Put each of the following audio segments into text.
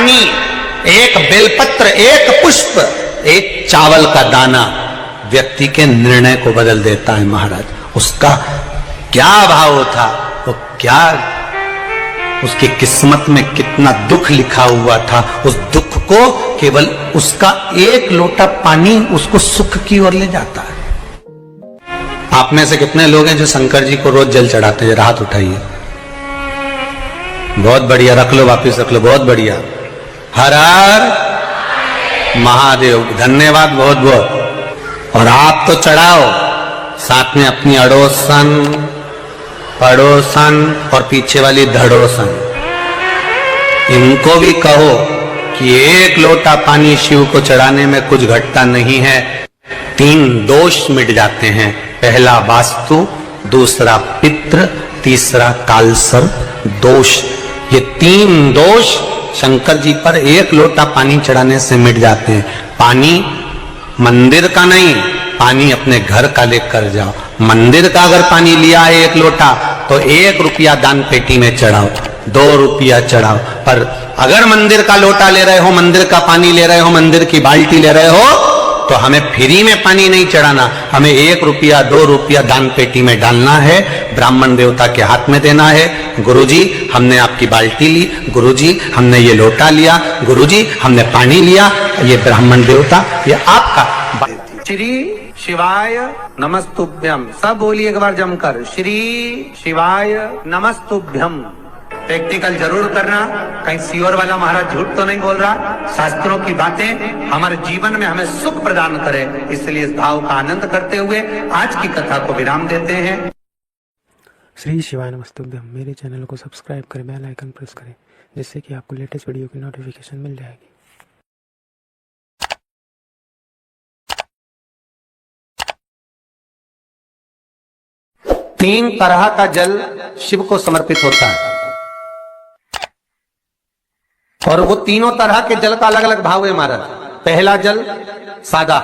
पानी, एक बेलपत्र, एक पुष्प, एक चावल का दाना व्यक्ति के निर्णय को बदल देता है महाराज। उसका क्या भाव था, वो क्या, उसकी किस्मत में कितना दुख लिखा हुआ था, उस दुख को केवल उसका एक लोटा पानी उसको सुख की ओर ले जाता है। आप में से कितने लोग हैं जो शंकर जी को रोज जल चढ़ाते हैं? हाथ उठाइए। बहुत बढ़िया, रख लो, वापिस रख लो, बहुत बढ़िया। हर हर महादेव, धन्यवाद बहुत बहुत। और आप तो चढ़ाओ, साथ में अपनी अड़ोसन, पड़ोसन और पीछे वाली धड़ोसन, इनको भी कहो कि एक लोटा पानी शिव को चढ़ाने में कुछ घटता नहीं है। 3 दोष मिट जाते हैं। पहला वास्तु, दूसरा पितृ, तीसरा कालसर्प दोष। ये 3 दोष शंकर जी पर एक लोटा पानी चढ़ाने से मिट जाते हैं। पानी मंदिर का नहीं, पानी अपने घर का लेकर जाओ। मंदिर का अगर पानी लिया है 1 लोटा तो 1 रुपया दान पेटी में चढ़ाओ, 2 रुपया चढ़ाओ। पर अगर मंदिर का लोटा ले रहे हो, मंदिर का पानी ले रहे हो, मंदिर की बाल्टी ले रहे हो, तो हमें फ्री में पानी नहीं चढ़ाना, हमें 1 रुपया 2 रुपया दान पेटी में डालना है, ब्राह्मण देवता के हाथ में देना है। गुरुजी हमने आपकी बाल्टी ली, गुरुजी हमने ये लोटा लिया, गुरुजी हमने पानी लिया, ये ब्राह्मण देवता, ये आपका। श्री शिवाय नमस्तुभ्यम, सब बोलिए एक बार जमकर, श्री शिवाय नमस्तुभ्यम। प्रैक्टिकल जरूर करना, कहीं सियोर वाला महाराज झूठ तो नहीं बोल रहा। शास्त्रों की बातें हमारे जीवन में हमें सुख प्रदान करे, इसलिए इस भाव का आनंद करते हुए आज की कथा को विराम देते हैं। श्री शिवाय नमस्तुभ्यम। मेरे चैनल को सब्सक्राइब करें, बेल आइकन प्रेस करें, जिससे कि आपको लेटेस्ट वीडियो की नोटिफिकेशन मिल जाएगी। तीन तरह का जल शिव को समर्पित होता है और वो तीनों तरह के जल का अलग अलग भाव है महाराज। पहला जल सादा,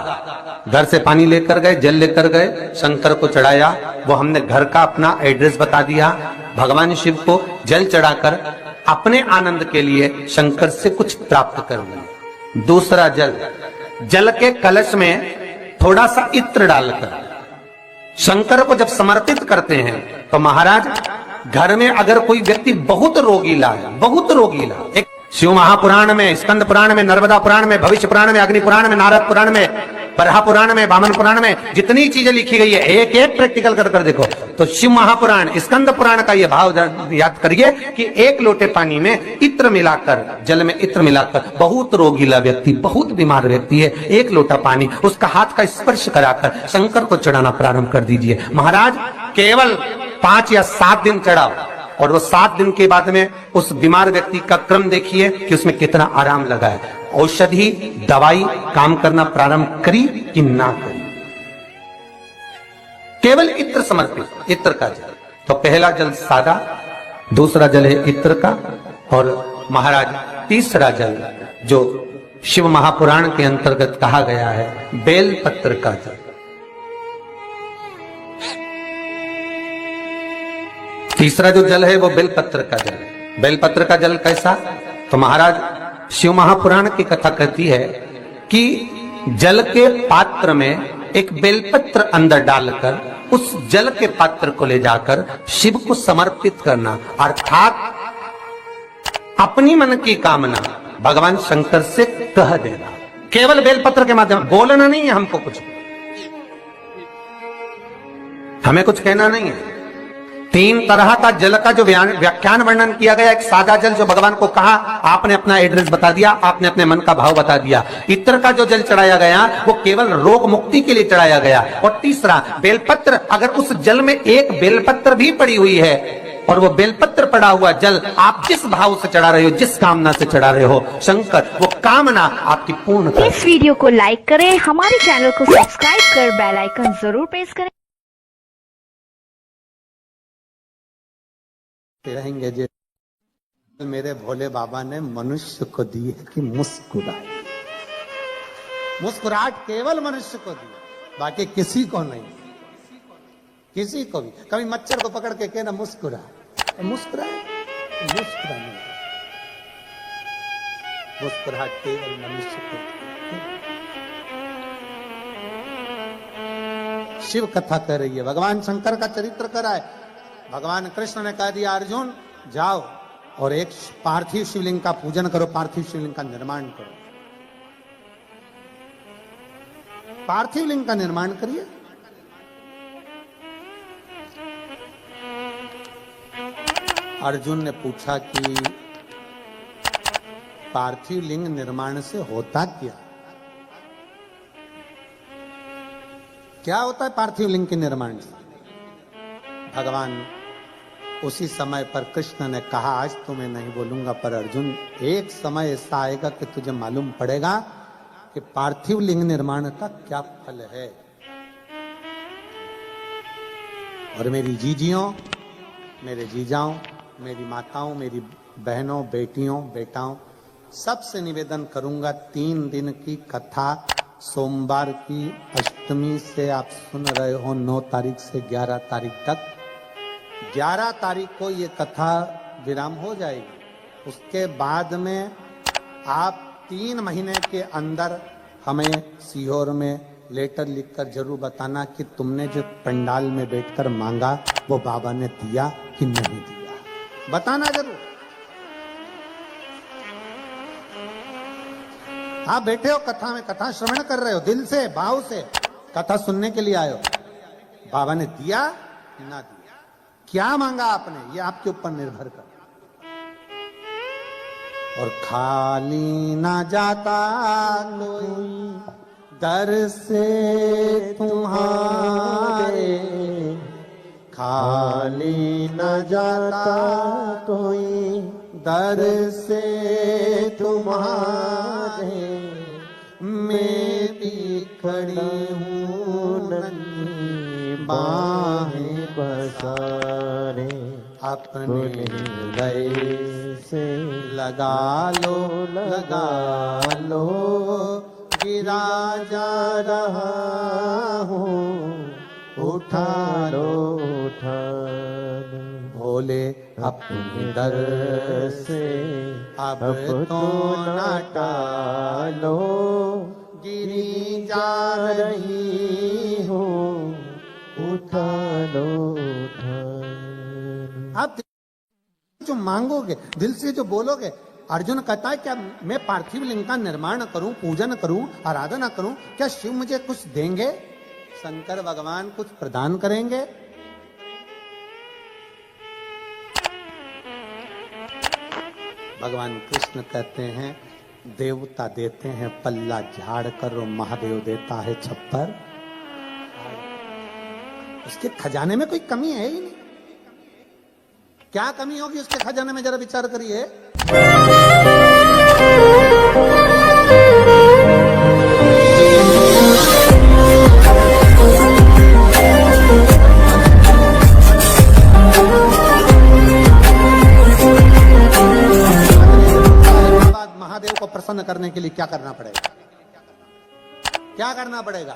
घर से पानी लेकर गए, जल लेकर गए, शंकर को चढ़ाया, वो हमने घर का अपना एड्रेस बता दिया, भगवान शिव को जल चढ़ाकर अपने आनंद के लिए शंकर से कुछ प्राप्त कर लिया। दूसरा जल, जल के कलश में थोड़ा सा इत्र डालकर शंकर को जब समर्पित करते हैं तो महाराज घर में अगर कोई व्यक्ति बहुत रोगीला है, बहुत रोगीला, एक शिव महापुराण में, स्कंद पुराण में, नर्मदा पुराण में, भविष्य पुराण में, अग्नि पुराण में, नारद पुराण में, बरहा पुराण में, वामन पुराण में, जितनी चीजें लिखी गई है एक एक प्रैक्टिकल कर कर देखो तो शिव महापुराण, स्कंद पुराण का ये भाव याद करिए कि 1 लोटे पानी में इत्र मिलाकर, जल में इत्र मिलाकर, बहुत रोगीला व्यक्ति, बहुत बीमार व्यक्ति है, 1 लोटा पानी उसका हाथ का स्पर्श कराकर शंकर को चढ़ाना प्रारंभ कर दीजिए। महाराज केवल 5 या 7 दिन चढ़ाओ और वो 7 दिन के बाद में उस बीमार व्यक्ति का क्रम देखिए कि उसमें कितना आराम लगा है। औषधि दवाई काम करना प्रारंभ करी कि ना करी। केवल इत्र समर्पित, इत्र का जल। तो पहला जल सादा, दूसरा जल है इत्र का, और महाराज तीसरा जल जो शिव महापुराण के अंतर्गत कहा गया है बेल पत्र का जल। तीसरा जो जल है वो बेलपत्र का जल। बेलपत्र का जल कैसा? तो महाराज शिव महापुराण की कथा कहती है कि जल के पात्र में एक बेलपत्र अंदर डालकर उस जल के पात्र को ले जाकर शिव को समर्पित करना, अर्थात अपनी मन की कामना भगवान शंकर से कह देना। केवल बेलपत्र के माध्यम, बोलना नहीं है हमको कुछ, हमें कुछ कहना नहीं है। 3 तरह का जल का जो व्याख्यान वर्णन किया गया, एक सादा जल जो भगवान को कहा, आपने अपना एड्रेस बता दिया, आपने अपने मन का भाव बता दिया। इत्र का जो जल चढ़ाया गया वो केवल रोग मुक्ति के लिए चढ़ाया गया। और तीसरा बेलपत्र, अगर उस जल में एक बेलपत्र भी पड़ी हुई है और वो बेलपत्र पड़ा हुआ जल आप जिस भाव से चढ़ा रहे हो, जिस कामना से चढ़ा रहे हो, शंकर वो कामना आपकी पूर्ण कर। इस वीडियो को लाइक करें, हमारे चैनल को सब्सक्राइब कर बेल आइकन जरूर प्रेस करें। रहेंगे जो मेरे भोले बाबा ने मनुष्य को दी है कि मुस्कुराए। मुस्कुराहट केवल मनुष्य को दी, बाकी किसी को नहीं, किसी को भी। कभी मच्छर को पकड़ के कहना मुस्कुरा, मुस्कुराए, मुस्कुराने। मुस्कुराहट केवल मनुष्य को। शिव कथा कर रही है, भगवान शंकर का चरित्र करा है। भगवान कृष्ण ने कह दिया अर्जुन जाओ और एक पार्थिव शिवलिंग का पूजन करो, पार्थिव शिवलिंग का निर्माण करो। पार्थिव लिंग का निर्माण करिए। अर्जुन ने पूछा कि पार्थिव लिंग निर्माण से होता क्या होता है पार्थिव लिंग के निर्माण से? भगवान उसी समय पर कृष्ण ने कहा आज तो मैं नहीं बोलूंगा, पर अर्जुन एक समय ऐसा आएगा कि तुझे मालूम पड़ेगा कि पार्थिव लिंग निर्माण का क्या फल है। और मेरी जीजियों, मेरे जीजाओं, मेरी माताओं, मेरी बहनों, बेटियों, बेटाओं, सबसे निवेदन करूंगा 3 दिन की कथा सोमवार की अष्टमी से आप सुन रहे हो 9 तारीख से 11 तारीख तक। 11 तारीख को ये कथा विराम हो जाएगी। उसके बाद में आप 3 महीने के अंदर हमें सीहोर में लेटर लिखकर जरूर बताना कि तुमने जो पंडाल में बैठकर मांगा वो बाबा ने दिया कि नहीं दिया, बताना जरूर। आप बैठे हो कथा में, कथा श्रवण कर रहे हो, दिल से भाव से कथा सुनने के लिए आए हो, बाबा ने दिया ना दिया, क्या मांगा आपने, ये आपके ऊपर निर्भर कर। और खाली ना जाता कोई दर से तुम्हारे, खाली न जाता कोई दर से तुम्हारे, मैं भी खड़ी हूँ नन्ही बाहें पसारे, अपने हृदय से लगा लो, लगा लो, गिरा जा रहा हूँ, उठा लो, उठा लो, भोले अपने दर से अब तो न टालो, गिरी जा रही हूँ, उठा लो, उठा लो। आप जो मांगोगे, दिल से जो बोलोगे, अर्जुन कहता है क्या मैं पार्थिव लिंग का निर्माण करूं, पूजन करूं, आराधना करूं, क्या शिव मुझे कुछ देंगे? शंकर भगवान कुछ प्रदान करेंगे? भगवान कृष्ण कहते हैं देवता देते हैं पल्ला झाड़ कर, और महादेव देता है छप्पर। उसके खजाने में कोई कमी है ही नहीं। क्या कमी होगी उसके खजाने में, जरा विचार करिए। महादेव को प्रसन्न करने के लिए क्या करना पड़ेगा? क्या करना पड़ेगा?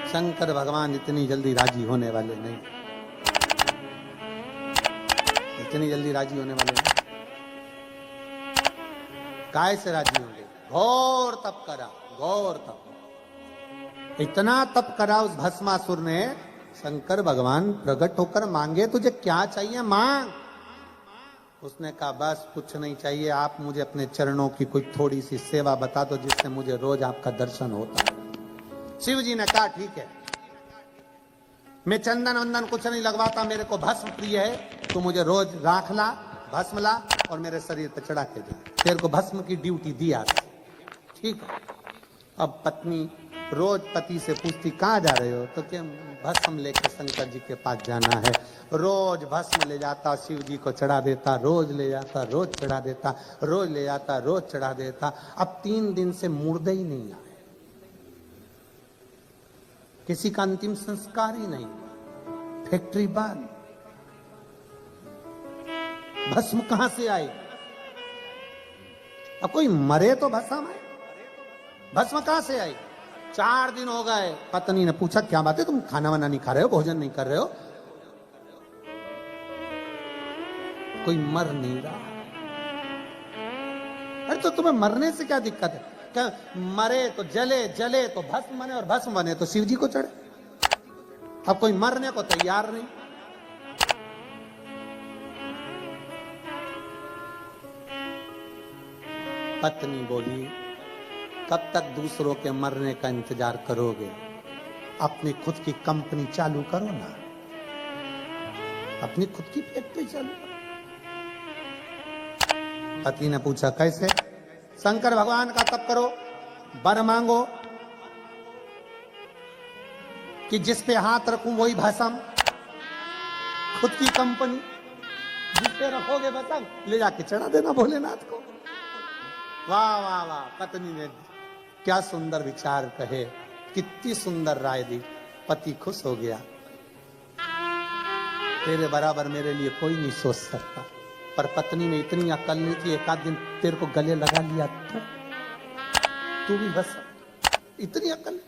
शंकर भगवान इतनी जल्दी राजी होने वाले नहीं, इतनी जल्दी राजी होने वाले नहीं। काय से राजी होंगे? घोर तप करा, घोर तप, इतना तप करा उस भस्मासुर ने। शंकर भगवान प्रकट होकर मांगे तुझे क्या चाहिए मांग। उसने कहा बस कुछ नहीं चाहिए, आप मुझे अपने चरणों की कोई थोड़ी सी सेवा बता दो जिससे मुझे रोज आपका दर्शन होता है। शिव जी ने कहा ठीक है, मैं चंदन वंदन कुछ नहीं लगवाता, मेरे को भस्म प्रिय है, तू मुझे रोज राख ला, भस्म ला और मेरे शरीर पर चढ़ा के दे, तेरे को भस्म की ड्यूटी दी आज। ठीक है। अब पत्नी रोज पति से पूछती कहाँ जा रहे हो, तो क्या भस्म लेके शंकर जी के पास जाना है। रोज भस्म ले जाता, शिव जी को चढ़ा देता, रोज ले जाता, रोज चढ़ा देता, रोज ले जाता, रोज चढ़ा देता। अब 3 दिन से मुर्दे ही नहीं आए, किसी का अंतिम संस्कार ही नहीं, फैक्ट्री बंद, भस्म कहां से आई? अब कोई मरे तो भस्म है, भस्म कहां से आई? 4 दिन हो गए। पत्नी ने पूछा क्या बात है, तुम खाना वाना नहीं खा रहे हो, भोजन नहीं कर रहे हो? कोई मर नहीं रहा। अरे तो तुम्हें मरने से क्या दिक्कत है? क्या मरे तो जले, जले तो भस्म बने, और भस्म बने तो शिव जी को चढ़े। अब कोई मरने को तैयार नहीं। पत्नी बोली, कब तक दूसरों के मरने का इंतजार करोगे? अपनी खुद की कंपनी चालू करो ना, अपनी खुद की फैक्ट्री चालू करो। पति ने पूछा कैसे? शंकर भगवान का तप करो, वर मांगो कि जिस पे हाथ रखूं वही भस्म, खुद की कंपनी जिस पे रखोगे भस्म ले जाके चढ़ा देना भोलेनाथ को। वाह वाह वाह, पत्नी ने क्या सुंदर विचार कहे, कितनी सुंदर राय दी। पति खुश हो गया। तेरे बराबर मेरे लिए कोई नहीं सोच सकता। पर पत्नी में इतनी अकल नहीं थी, एक आध दिन तेरे को गले लगा लिया तो तू भी बस, इतनी अकल।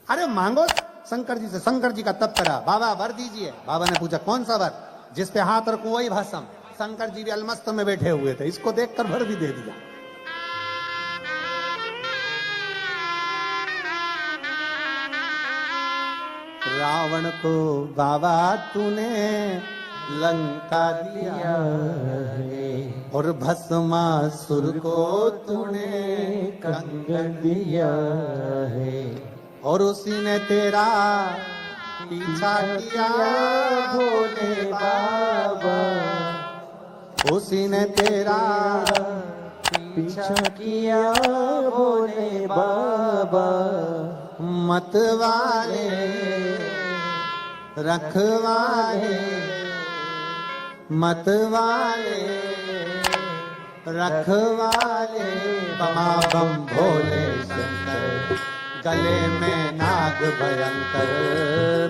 अरे मांगो शंकर जी से। शंकर जी का तप करा, बाबा वर दीजिए। बाबा ने पूछा कौन सा वर? जिस पे हाथ रखूं वही भस्म। शंकर जी भी अलमस्त में बैठे हुए थे, इसको देखकर वर भी दे दिया। रावण को बाबा तूने लंका दिया है, और भस्मासुर को तूने कंगन दिया है, और उसी ने तेरा पीछा किया भोले बाबा, उसी ने तेरा पीछा किया भोले बाबा। मतवाले रखवाले, मतवाले रखवाले, बमा बम भोले शंकर, गले में नाग भयंकर,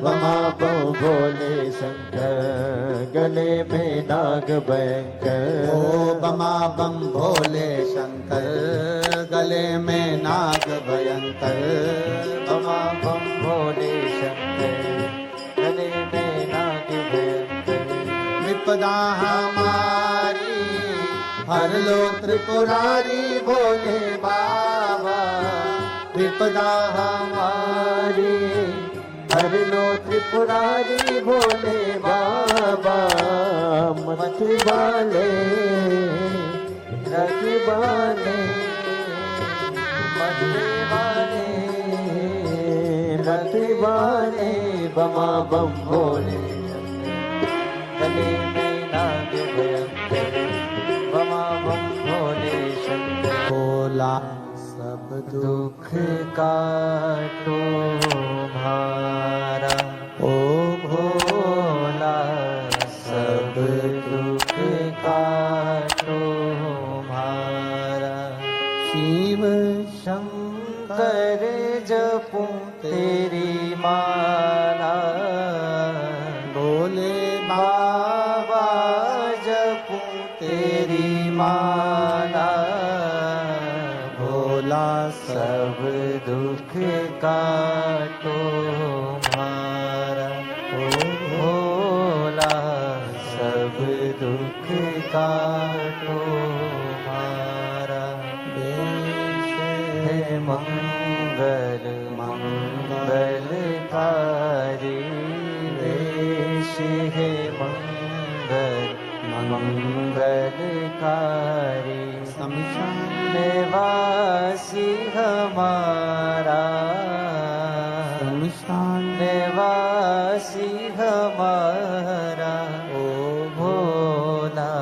बमा बम भोले शंकर, गले में नाग भयंकर। ओ बमा बम भोले शंकर, गले में नाग भयंकर, बमा बम भोले शंकर, गले में नाग भयंकर। विपदा हमारी हर लो त्रिपुरारी भोले बाबा, विपदा हमारी हर लो त्रिपुरारी भोले बाबा। मत वाले रखवाले, मत वाले रखवाले, बमा बम भोले गले में नाग भयंकर, बमा बम भोले शंकर। भोला सब दुख काटो भारा, ओ भोला सब दुख काटो भारा। शिव शंकर जपूं तेरी माला, भोले बाबा जपूं तेरी माला। भोला सब दुख काटो मारा, ओ भोला सब दुख काटो मारा। देश है मंगल मंगलकारी, देश है मंगल मंगलकारी। निवासी हमारा, निवासी हमारा। ओ भोला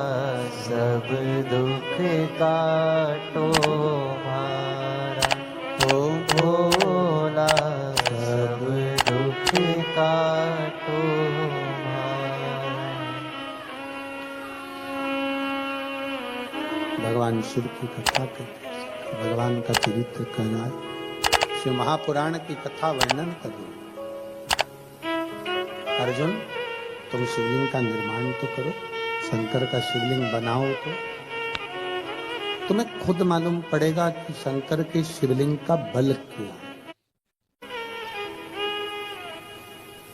सब दुख काटो मारा, ओ भोला सब दुख काटो मारा। भगवान शिव की कथा करते, भगवान का चरित्र कहना है। शिव महापुराण की कथा वर्णन करो। अर्जुन, तुम शिवलिंग का निर्माण तो करो, शंकर का शिवलिंग बनाओ तो तुम्हें खुद मालूम पड़ेगा कि शंकर के शिवलिंग का बल क्या है।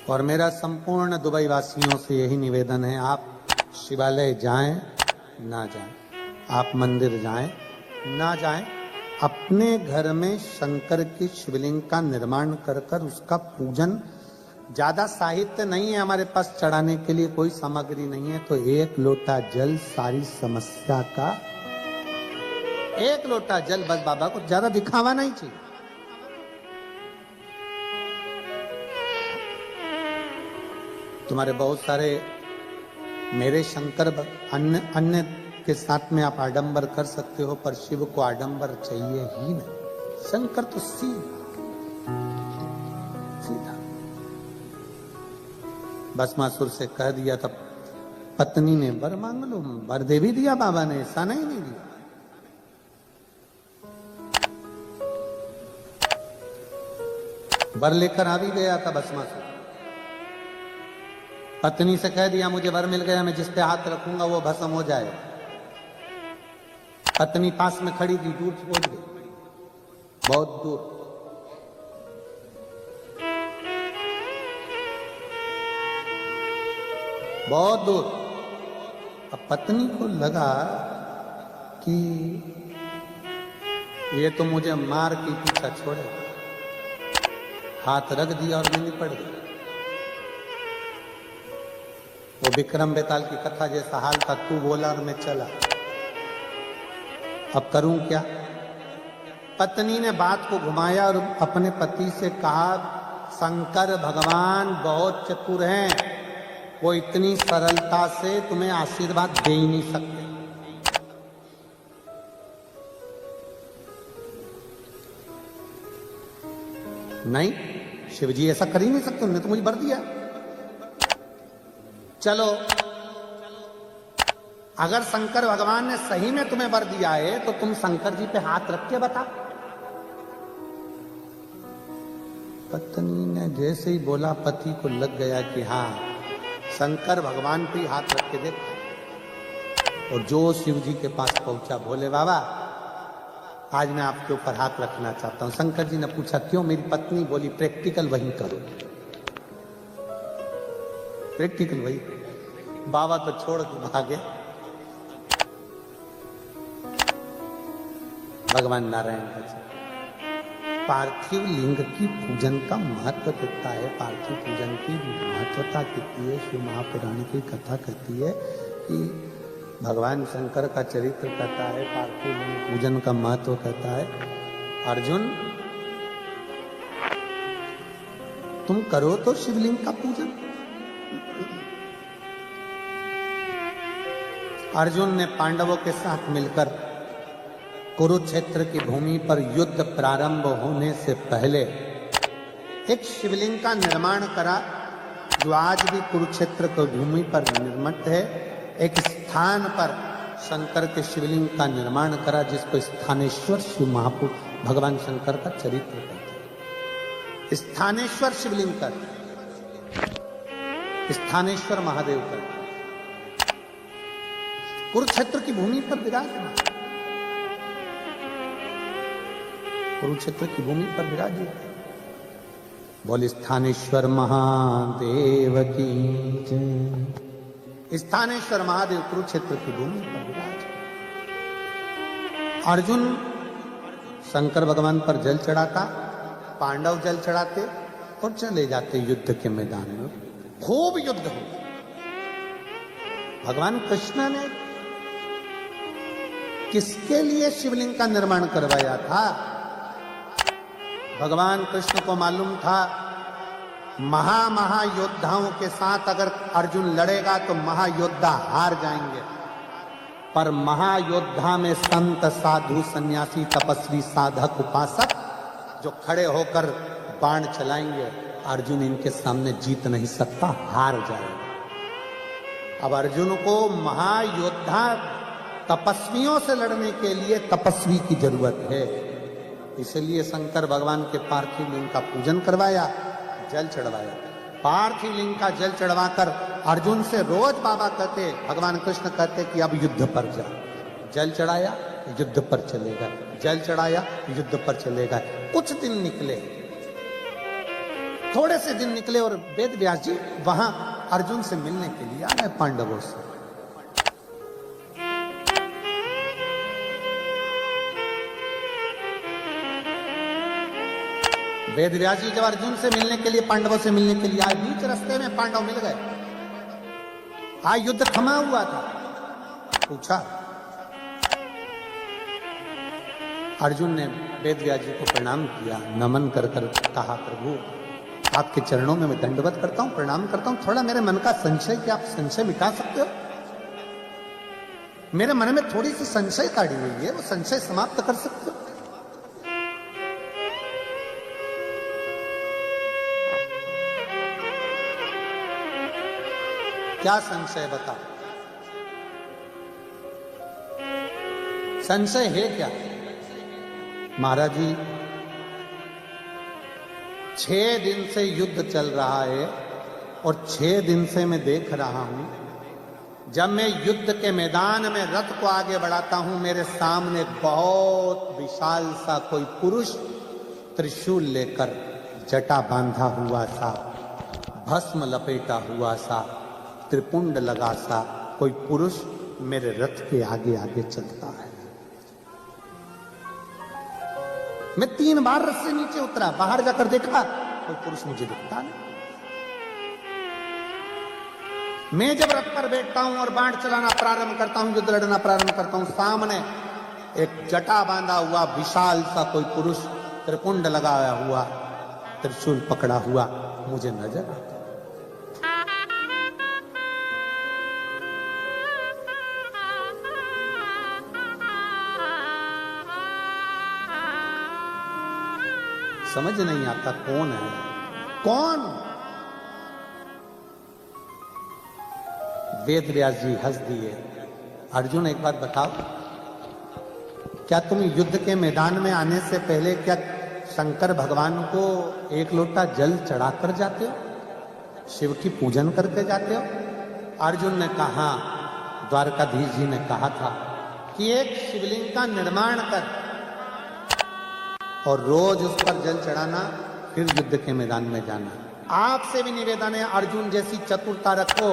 और मेरा संपूर्ण दुबई वासियों से यही निवेदन है, आप शिवालय जाएं ना जाएं, आप मंदिर जाएं ना जाएं, अपने घर में शंकर की शिवलिंग का निर्माण कर कर उसका पूजन। ज्यादा साहित्य नहीं है हमारे पास चढ़ाने के लिए, कोई सामग्री नहीं है, तो एक लोटा जल सारी समस्या का। एक लोटा जल बस बाबा को, ज्यादा दिखावा नहीं चाहिए। तुम्हारे बहुत सारे मेरे शंकर अन्य अन्य के साथ में आप आडंबर कर सकते हो, पर शिव को आडंबर चाहिए ही नहीं। शंकर तो सीधा भस्मासुर से कह दिया था, पत्नी ने वर मांग लो, वर दे भी दिया बाबा ने, ऐसा नहीं दिया। वर लेकर आ भी गया था भस्मासुर। पत्नी से कह दिया मुझे वर मिल गया, मैं जिस पे हाथ रखूंगा वो भस्म हो जाए। पत्नी पास में खड़ी थी, दूर से पहुंच गई, बहुत दूर। बहुत दूर। अब पत्नी को लगा कि ये तो मुझे मार के पीछा छोड़े, हाथ रख दिया और मैं निपट गई। वो विक्रम बेताल की कथा जैसा हाल था, तू बोला और मैं चला, अब करूं क्या। पत्नी ने बात को घुमाया और अपने पति से कहा, शंकर भगवान बहुत चतुर हैं, वो इतनी सरलता से तुम्हें आशीर्वाद दे ही नहीं सकते। नहीं, शिवजी ऐसा कर ही नहीं सकते, उन्होंने तो मुझे वर दिया। चलो, अगर शंकर भगवान ने सही में तुम्हें वर दिया है तो तुम शंकर जी पे हाथ रख के बता। पत्नी ने जैसे ही बोला, पति को लग गया कि हाँ, शंकर भगवान पे हाथ रख के देख। और जो शिव जी के पास पहुंचा, भोले बाबा आज मैं आपके ऊपर हाथ रखना चाहता हूं। शंकर जी ने पूछा क्यों? मेरी पत्नी बोली प्रैक्टिकल वही करो, प्रैक्टिकल वही। बाबा तो छोड़ के भागे। भगवान नारायण का पार्थिव लिंग की पूजन का महत्व कितना है, पार्थिव पूजन की महत्वता कितनी है। शिव महापुराण की कथा कहती है कि भगवान शंकर का चरित्र कहता है, पार्थिव लिंग पूजन का महत्व कहता है। अर्जुन तुम करो तो शिवलिंग का पूजन। अर्जुन ने पांडवों के साथ मिलकर कुरुक्षेत्र की भूमि पर युद्ध प्रारंभ होने से पहले एक शिवलिंग का निर्माण करा, जो आज भी कुरुक्षेत्र की भूमि पर निर्मित है। एक स्थान पर शंकर के शिवलिंग का निर्माण करा, जिसको स्थानेश्वर शिव महापुरुष भगवान शंकर का चरित्र कहते हैं। स्थानेश्वर शिवलिंग का, स्थानेश्वर महादेव का, कुरुक्षेत्र की भूमि पर विराजमान, कुरुक्षेत्र की भूमि पर विराजित। बोले स्थानेश्वर महादेव की जय। स्थानेश्वर महादेव कुरुक्षेत्र की भूमि पर विराज। अर्जुन शंकर भगवान पर जल चढ़ाता, पांडव जल चढ़ाते और चले जाते युद्ध के मैदान में। खूब युद्ध हो। भगवान कृष्ण ने किसके लिए शिवलिंग का निर्माण करवाया था? भगवान कृष्ण को मालूम था महायोद्धाओं के साथ अगर अर्जुन लड़ेगा तो महायोद्धा हार जाएंगे, पर महायोद्धा में संत साधु सन्यासी तपस्वी साधक उपासक जो खड़े होकर बाण चलाएंगे, अर्जुन इनके सामने जीत नहीं सकता, हार जाएगा। अब अर्जुन को महायोद्धा तपस्वियों से लड़ने के लिए तपस्वी की जरूरत है, इसलिए शंकर भगवान के पार्थिव लिंग का पूजन करवाया, जल चढ़वाया। पार्थिव लिंग का जल चढ़वाकर अर्जुन से रोज बाबा कहते, भगवान कृष्ण कहते कि अब युद्ध पर जा। जल चढ़ाया, युद्ध पर चलेगा, जल चढ़ाया, युद्ध पर चलेगा। कुछ दिन निकले, थोड़े से दिन निकले और वेद व्यास जी वहां अर्जुन से मिलने के लिए आ गए पांडवों से। वेद व्यास जी जब अर्जुन से मिलने के लिए, पांडवों से मिलने के लिए आए, बीच रास्ते में पांडव मिल गए। आज युद्ध थमा हुआ था। पूछा, अर्जुन ने वेद व्यास जी को प्रणाम किया, नमन कर कर कहा, प्रभु आपके चरणों में मैं दंडवत करता हूं, प्रणाम करता हूं। थोड़ा मेरे मन का संशय, क्या आप संशय मिटा सकते हो? मेरे मन में थोड़ी सी संशय काढ़ी हुई है, वो संशय समाप्त कर सकते हो? क्या संशय बताओ? संशय है क्या? महाराज जी, 6 दिन से युद्ध चल रहा है और 6 दिन से मैं देख रहा हूं, जब मैं युद्ध के मैदान में रथ को आगे बढ़ाता हूं, मेरे सामने बहुत विशाल सा कोई पुरुष त्रिशूल लेकर, जटा बांधा हुआ सा, भस्म लपेटा हुआ सा, त्रिपुंड लगा सा कोई पुरुष मेरे रथ के आगे आगे चलता है। मैं 3 बार रथ से नीचे उतरा, बाहर जाकर देखा, कोई पुरुष मुझे दिखता नहीं। मैं जब रथ पर बैठता हूं और बाण चलाना प्रारंभ करता हूं, युद्ध लड़ना प्रारंभ करता हूं, सामने एक जटा बांधा हुआ विशाल सा कोई पुरुष, त्रिपुंड लगाया हुआ, त्रिशूल पकड़ा हुआ मुझे नजर आता। समझ नहीं आता कौन है, कौन? वेद व्यास जी हंस दिए। अर्जुन एक बात बताओ, क्या तुम युद्ध के मैदान में आने से पहले क्या शंकर भगवान को 1 लोटा जल चढ़ाकर जाते हो, शिव की पूजन करके जाते हो? अर्जुन ने कहा, द्वारकाधीश जी ने कहा था कि एक शिवलिंग का निर्माण कर और रोज उस पर जल चढ़ाना, फिर युद्ध के मैदान में जाना। आपसे भी निवेदन है, अर्जुन जैसी चतुरता रखो,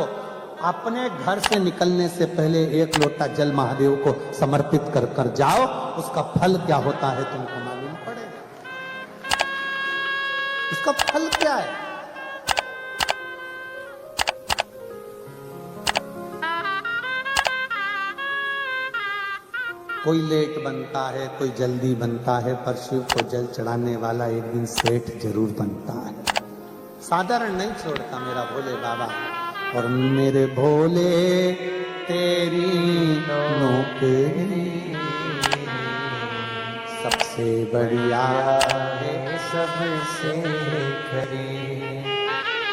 अपने घर से निकलने से पहले 1 लोटा जल महादेव को समर्पित कर कर जाओ, उसका फल क्या होता है तुमको मालूम पड़ेगा। उसका फल क्या है? कोई लेट बनता है, कोई जल्दी बनता है, पर शिव को जल चढ़ाने वाला एक दिन सेठ जरूर बनता है। साधारण नहीं छोड़ता मेरा भोले बाबा। और मेरे भोले तेरी नौकरी सबसे बढ़िया है, सबसे खरी,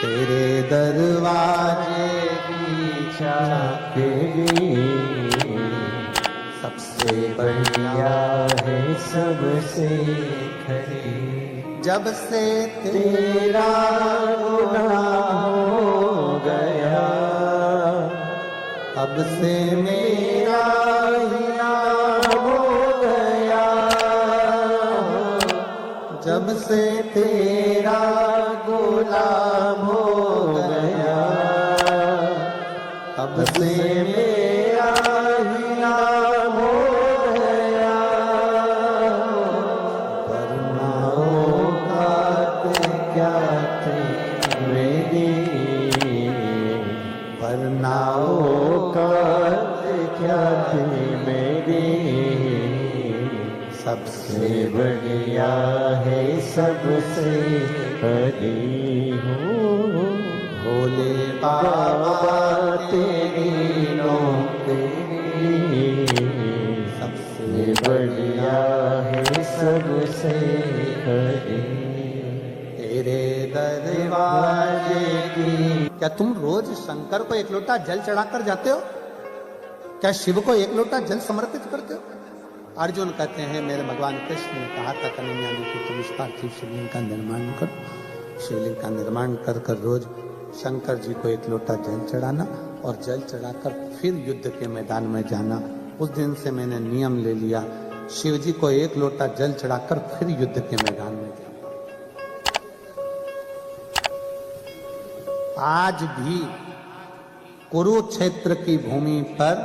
तेरे दरवाजे की चाबी सबसे बढ़िया है, सबसे खरी। जब से तेरा गुनाह हो गया, तब से मेरा ही नाम हो गया। जब से तेरा गुलाम हो गया, तब से मेरा ही नाम हो गया। वरनाओं का क्या थे मेरी, वरनाओं का क्या थे मेरी, सबसे बढ़िया है, सबसे हरी हूँ। भोले बाबा तेरी नौकरी सबसे बढ़िया है, सबसे हरी, तेरे दरवाजे की। क्या तुम रोज शंकर को 1 लोटा जल चढ़ाकर जाते हो? क्या शिव को 1 लोटा जल समर्पित करते हो? अर्जुन कहते हैं, मेरे भगवान कृष्ण ने कहा था कन्हैया ने कि तुम इस पार्थिव शिवलिंग का निर्माण करो। शिवलिंग का निर्माण कर कर रोज शंकर जी को 1 लोटा जल चढ़ाना और जल चढ़ाकर फिर युद्ध के मैदान में जाना। उस दिन से मैंने नियम ले लिया, शिव जी को 1 लोटा जल चढ़ाकर फिर युद्ध के मैदान में जाना। आज भी कुरुक्षेत्र की भूमि पर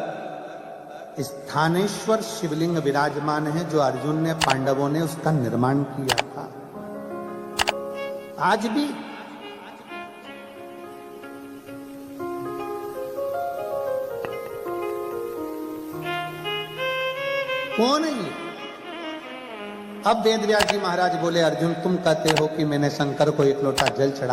स्थानेश्वर शिवलिंग विराजमान है, जो अर्जुन ने, पांडवों ने उसका निर्माण किया था। आज भी कौन है ये? अब वेद व्यास जी महाराज बोले, अर्जुन तुम कहते हो कि मैंने शंकर को एक लोटा जल चढ़ाया।